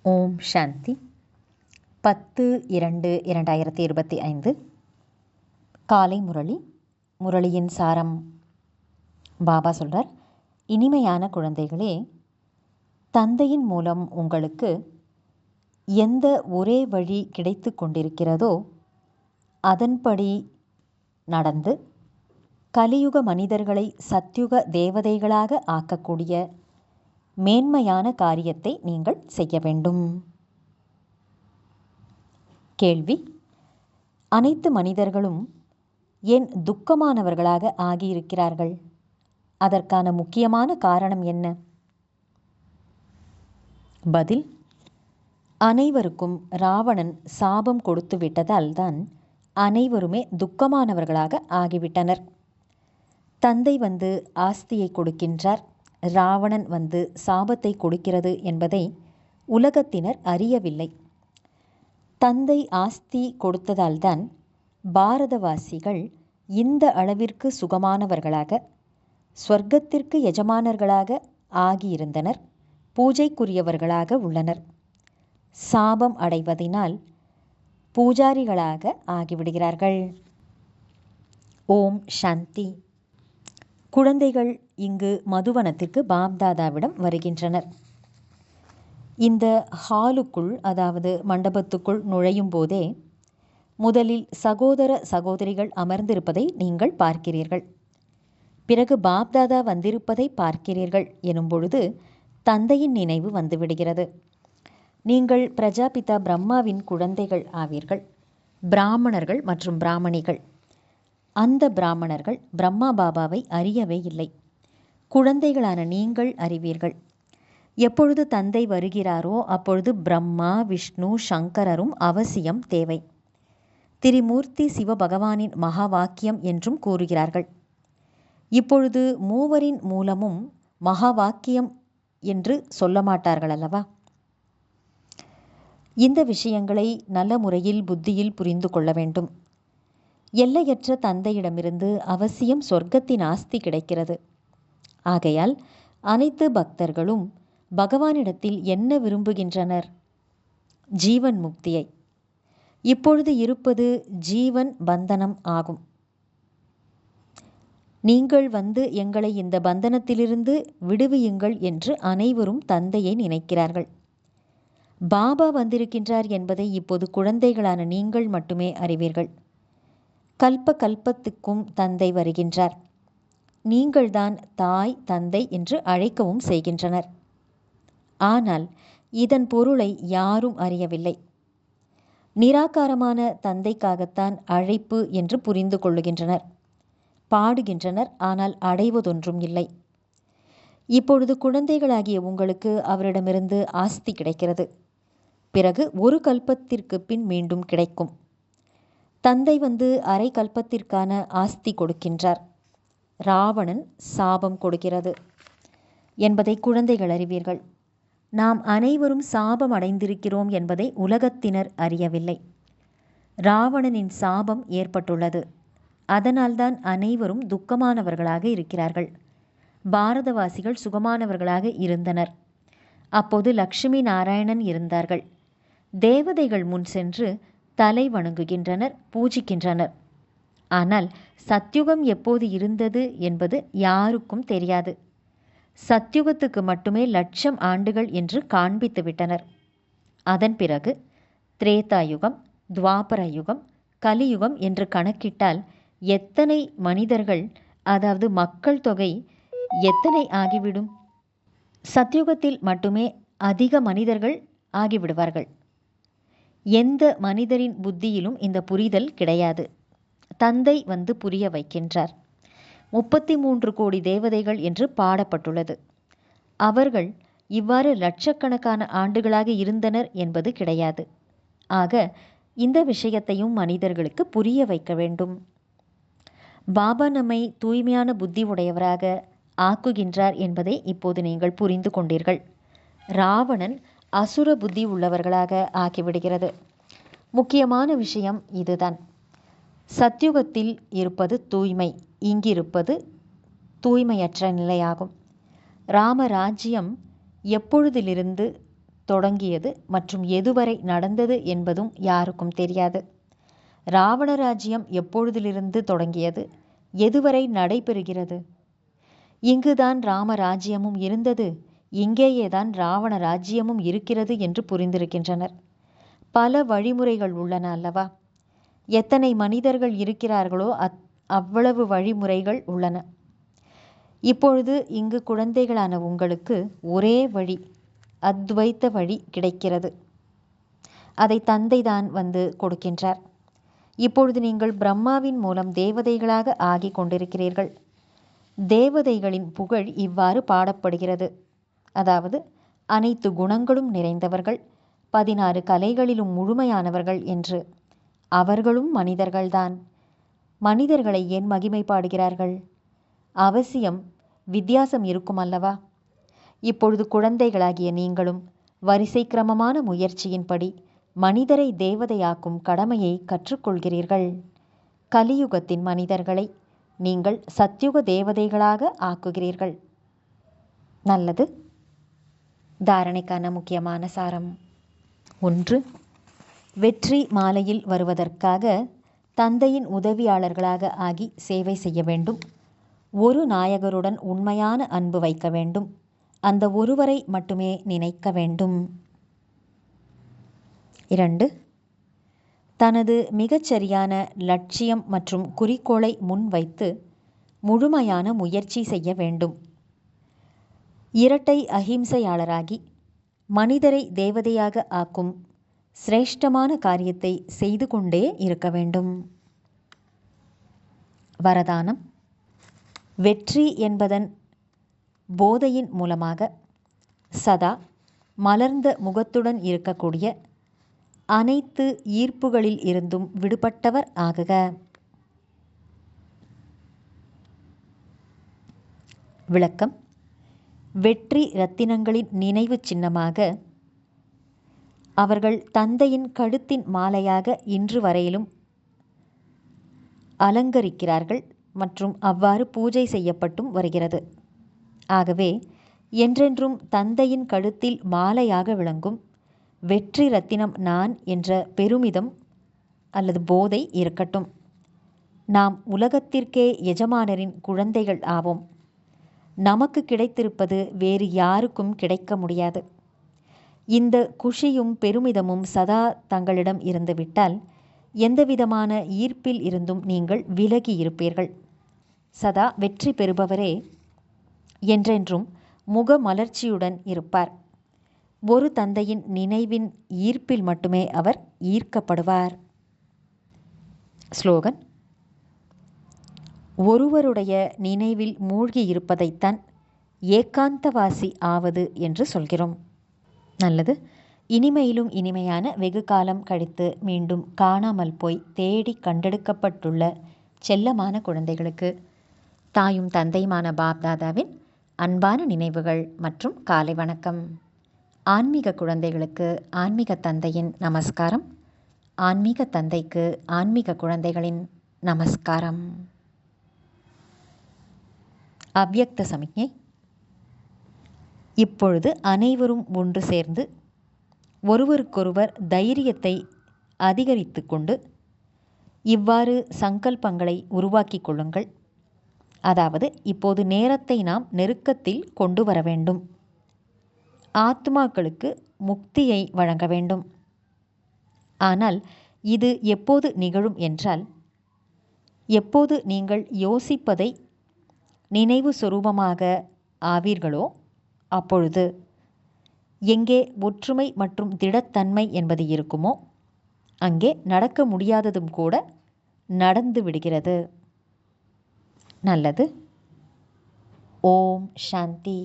ஓம் சாந்தி. 10/2/2025 காலை முரளி. முரளியின் சாரம் பாபா சொல்றார், இனிமையான குழந்தைகளே, தந்தையின் மூலம் உங்களுக்கு எந்த ஒரே வழி கிடைத்து கொண்டிருக்கிறதோ அதன்படி நடந்து கலியுக மனிதர்களை சத்யுக தேவதைகளாக ஆக்கக்கூடிய மேன்மையான காரியத்தை நீங்கள் செய்ய வேண்டும். கேள்வி: அனைத்து மனிதர்களும் ஏன் துக்கமானவர்களாக ஆகியிருக்கிறார்கள்? அதற்கான முக்கியமான காரணம் என்ன? பதில்: அனைவருக்கும் ராவணன் சாபம் கொடுத்து விட்டதால் தான் அனைவருமே துக்கமானவர்களாக ஆகிவிட்டனர். தந்தை வந்து ஆஸ்தியை கொடுக்கின்றார், ராவணன் வந்து சாபத்தை கொடுக்கிறது என்பதை உலகத்தினர் அறியவில்லை. தந்தை ஆஸ்தி கொடுத்ததால்தான் பாரதவாசிகள் இந்த அளவிற்கு சுகமானவர்களாக, ஸ்வர்க்கத்திற்கு எஜமானர்களாக ஆகியிருந்தனர், பூஜைக்குரியவர்களாக உள்ளனர். சாபம் அடைவதினால் பூஜாரிகளாக ஆகிவிடுகிறார்கள். ஓம் சாந்தி. குழந்தைகள் இங்கு மதுவனத்திற்கு பாப்தாதாவிடம் வருகின்றனர். இந்த ஹாலுக்குள், அதாவது மண்டபத்துக்குள் நுழையும் போதே முதலில் சகோதர சகோதரிகள் அமர்ந்திருப்பதை நீங்கள் பார்க்கிறீர்கள். பிறகு பாப்தாதா வந்திருப்பதை பார்க்கிறீர்கள் எனும் பொழுது தந்தையின் நினைவு வந்துவிடுகிறது. நீங்கள் பிரஜாபிதா பிரம்மாவின் குழந்தைகள் ஆவீர்கள், பிராமணர்கள் மற்றும் பிராமணிகள். அந்த பிராமணர்கள் பிரம்மா பாபாவை அறியவே இல்லை. குழந்தைகளான நீங்கள் அறிவீர்கள். எப்பொழுது தந்தை வருகிறாரோ அப்பொழுது பிரம்மா, விஷ்ணு, சங்கரரும் அவசியம் தேவை. திரிமூர்த்தி சிவபகவானின் மகா வாக்கியம் என்றும் கூறுகிறார்கள். இப்பொழுது மூவரின் மூலமும் மகா வாக்கியம் என்று சொல்ல மாட்டார்கள் அல்லவா? இந்த விஷயங்களை நல்ல முறையில் புத்தியில் புரிந்து கொள்ள வேண்டும். எல்லையற்ற தந்தையிடமிருந்து அவசியம் சொர்க்கத்தின் ஆஸ்தி கிடைக்கிறது. ஆகையால் அனைத்து பக்தர்களும் பகவானிடத்தில் என்ன விரும்புகின்றனர்? ஜீவன் முக்தியை. இப்பொழுது இருப்பது ஜீவன் பந்தனம் ஆகும். நீங்கள் வந்து எங்களை இந்த பந்தனத்திலிருந்து விடுவியுங்கள் என்று அனைவரும் தந்தையை நினைக்கிறார்கள். பாபா வந்திருக்கின்றார் என்பதை இப்போது குழந்தைகளான நீங்கள் மட்டுமே அறிவீர்கள். கல்ப கல்பத்துக்கும் தந்தை வருகின்றார். நீங்கள்தான் தாய் தந்தை என்று அழைக்கவும் செய்கின்றனர். ஆனால் இதன் பொருளை யாரும் அறியவில்லை. நிராகாரமான தந்தைக்காகத்தான் அழைப்பு என்று புரிந்து கொள்ளுகின்றனர், பாடுகின்றனர். ஆனால் அடைவதொன்றும் இல்லை. இப்பொழுது குழந்தைகளாகிய உங்களுக்கு அவரிடமிருந்து ஆஸ்தி கிடைக்கிறது. பிறகு ஒரு கல்பத்திற்கு பின் மீண்டும் கிடைக்கும். தந்தை வந்து அரை கல்பத்திற்கான ஆஸ்தி கொடுக்கின்றார். ராவணன் சாபம் கொடுக்கிறது என்பதை குழந்தைகள் அறிவீர்கள். நாம் அனைவரும் சாபம் அடைந்திருக்கிறோம் என்பதை உலகத்தினர் அறியவில்லை. ராவணனின் சாபம் ஏற்பட்டுள்ளது. அதனால்தான் அனைவரும் துக்கமானவர்களாக இருக்கிறார்கள். பாரதவாசிகள் சுகமானவர்களாக இருந்தனர். அப்போது லக்ஷ்மி நாராயணன் இருந்தார்கள். தேவதைகள் முன் சென்று தலை வணங்குகின்றனர், பூஜிக்கின்றனர். ஆனால் சத்யுகம் எப்போது இருந்தது என்பது யாருக்கும் தெரியாது. சத்யுகத்துக்கு மட்டுமே 1,00,000 ஆண்டுகள் என்று காண்பித்து விட்டனர். அதன் பிறகு திரேதாயுகம், துவாபர யுகம், கலியுகம் என்று கணக்கிட்டால் எத்தனை மனிதர்கள், அதாவது மக்கள் தொகை எத்தனை ஆகிவிடும்? சத்யுகத்தில் மட்டுமே அதிக மனிதர்கள் ஆகிவிடுவார்கள். எந்த மனிதரின் புத்தியிலும் இந்த புரிதல் கிடையாது. தந்தை வந்து புரிய வைக்கின்றார். 33 கோடி தேவதைகள் என்று பாடப்பட்டுள்ளது. அவர்கள் இவ்வாறு லட்சக்கணக்கான ஆண்டுகளாக இருந்தனர் என்பது கிடையாது. ஆக இந்த விஷயத்தையும் மனிதர்களுக்கு புரிய வைக்க வேண்டும். பாபா நம்மை தூய்மையான புத்தி உடையவராக ஆக்குகின்றார் என்பதை இப்போது நீங்கள் புரிந்து கொண்டீர்கள். ராவணன் அசுர புத்தி உள்ளவர்களாக ஆக்கிவிடுகிறது. முக்கியமான விஷயம் இதுதான். சத்யுகத்தில் இருப்பது தூய்மை, இங்கிருப்பது தூய்மையற்ற நிலையாகும். ராமராஜ்யம் எப்பொழுதிலிருந்து தொடங்கியது மற்றும் எதுவரை நடந்தது என்பதும் யாருக்கும் தெரியாது. ராவண ராஜ்யம் எப்பொழுதிலிருந்து தொடங்கியது, எதுவரை நடைபெறுகிறது? இங்குதான் ராம ராஜ்யமும் இருந்தது, இங்கேயேதான் ராவண ராஜ்யமும் இருக்கிறது என்று புரிந்திருக்கின்றனர். பல வழிமுறைகள் உள்ளன அல்லவா? எத்தனை மனிதர்கள் இருக்கிறார்களோ அவ்வளவு வழிமுறைகள் உள்ளன. இப்பொழுது இங்கு குழந்தைகளான உங்களுக்கு ஒரே வழி, அத்வைத்த வழி கிடைக்கிறது. அதை தந்தை தான் வந்து கொடுக்கின்றார். இப்பொழுது நீங்கள் பிரம்மாவின் மூலம் தேவதைகளாக ஆகி கொண்டிருக்கிறீர்கள். தேவதைகளின் புகழ் இவ்வாறு பாடப்படுகிறது. அதாவது அனைத்து குணங்களும் நிறைந்தவர்கள், 16 கலைகளிலும் முழுமையானவர்கள் என்று. அவர்களும் மனிதர்கள்தான். மனிதர்களை ஏன் மகிமை பாடுகிறார்கள்? அவசியம் வித்தியாசம் இருக்கும் அல்லவா? இப்பொழுது குழந்தைகளாகிய நீங்களும் வரிசை கிரமமான முயற்சியின்படி மனிதரை தேவதையாக்கும் கடமையை கற்றுக்கொள்கிறீர்கள். கலியுகத்தின் மனிதர்களை நீங்கள் சத்யுக தேவதைகளாக ஆக்குகிறீர்கள். நல்லது. தாரணைக்கான முக்கியமான சாரம். 1. வெற்றி மாலையில் வருவதற்காக தந்தையின் உதவியாளர்களாக ஆகி சேவை செய்ய வேண்டும். ஒரு நாயகருடன் உண்மையான அன்பு வைக்க வேண்டும். அந்த ஒருவரை மட்டுமே நினைக்க வேண்டும். 2. தனது மிகச்சரியான லட்சியம் மற்றும் குறிக்கோளை முன்வைத்து முழுமையான முயற்சி செய்ய வேண்டும். இரட்டை அஹிம்சையாளராகி மனிதரை தேவதையாக ஆக்கும் சிரேஷ்டமான காரியத்தை செய்து கொண்டே இருக்க வேண்டும். வரதானம். வெற்றி என்பதன் போதையின் மூலமாக சதா மலர்ந்த முகத்துடன் இருக்கக்கூடிய அனைத்து ஈர்ப்புகளில் இருந்தும் விடுபட்டவர் ஆகுக. விளக்கம். வெற்றி இரத்தினங்களின் நினைவு சின்னமாக அவர்கள் தந்தையின் கழுத்தின் மாலையாக இன்று வரையிலும் அலங்கரிக்கிறார்கள் மற்றும் அவ்வாறு பூஜை செய்யப்பட்டும் வருகிறது. ஆகவே என்றென்றும் தந்தையின் கழுத்தில் மாலையாக விளங்கும் வெற்றி ரத்தினம் நான் என்ற பெருமிதம் அல்லது போதை இருக்கட்டும். நாம் உலகத்திற்கே எஜமானரின் குழந்தைகள் ஆவோம். நமக்கு கிடைத்திருப்பது வேறு யாருக்கும் கிடைக்க முடியாது. இந்த குஷியும் பெருமிதமும் சதா தங்களிடம் இருந்துவிட்டால் எந்தவிதமான ஈர்ப்பில் இருந்தும் நீங்கள் விலகி இருப்பீர்கள். சதா வெற்றி பெறுபவரே என்றென்றும் முக மலர்ச்சியுடன் இருப்பார். ஒரு தந்தையின் நினைவின் ஈர்ப்பில் மட்டுமே அவர் ஈர்க்கப்படுவார். ஸ்லோகன். ஒருவருடைய நினைவில் மூழ்கி இருப்பதைத்தான் ஏகாந்தவாசி ஆவது என்று சொல்கிறோம். நல்லது. இனிமையிலும் இனிமையான வெகு காலம் கழித்து மீண்டும் காணாமல் போய் தேடி கண்டெடுக்கப்பட்டுள்ள செல்லமான குழந்தைகளுக்கு தாயும் தந்தையுமான பாப்தாதாவின் அன்பான நினைவுகள் மற்றும் காலை வணக்கம். ஆன்மீக குழந்தைகளுக்கு ஆன்மீக தந்தையின் நமஸ்காரம். ஆன்மீக தந்தைக்கு ஆன்மீக குழந்தைகளின் நமஸ்காரம். அவ்யக்த சமிக்ஞை. இப்பொழுது அனைவரும் ஒன்று சேர்ந்து ஒருவருக்கொருவர் தைரியத்தை அதிகரித்து கொண்டு இவ்வாறு சங்கல்பங்களை உருவாக்கி கொள்ளுங்கள். அதாவது இப்போது நேரத்தை நாம் நெருக்கத்தில் கொண்டு வர வேண்டும். ஆத்மாக்களுக்கு முக்தியை வழங்க வேண்டும். ஆனால் இது எப்போது நிகழும் என்றால், எப்போது நீங்கள் யோசிப்பதை நினைவு சொரூபமாக ஆவீர்களோ அப்பொழுது. எங்கே ஒற்றுமை மற்றும் திடத்தன்மை என்பது இருக்குமோ அங்கே நடக்க முடியாததும் கூட நடந்து விடுகிறது. நல்லது. ஓம் சாந்தி.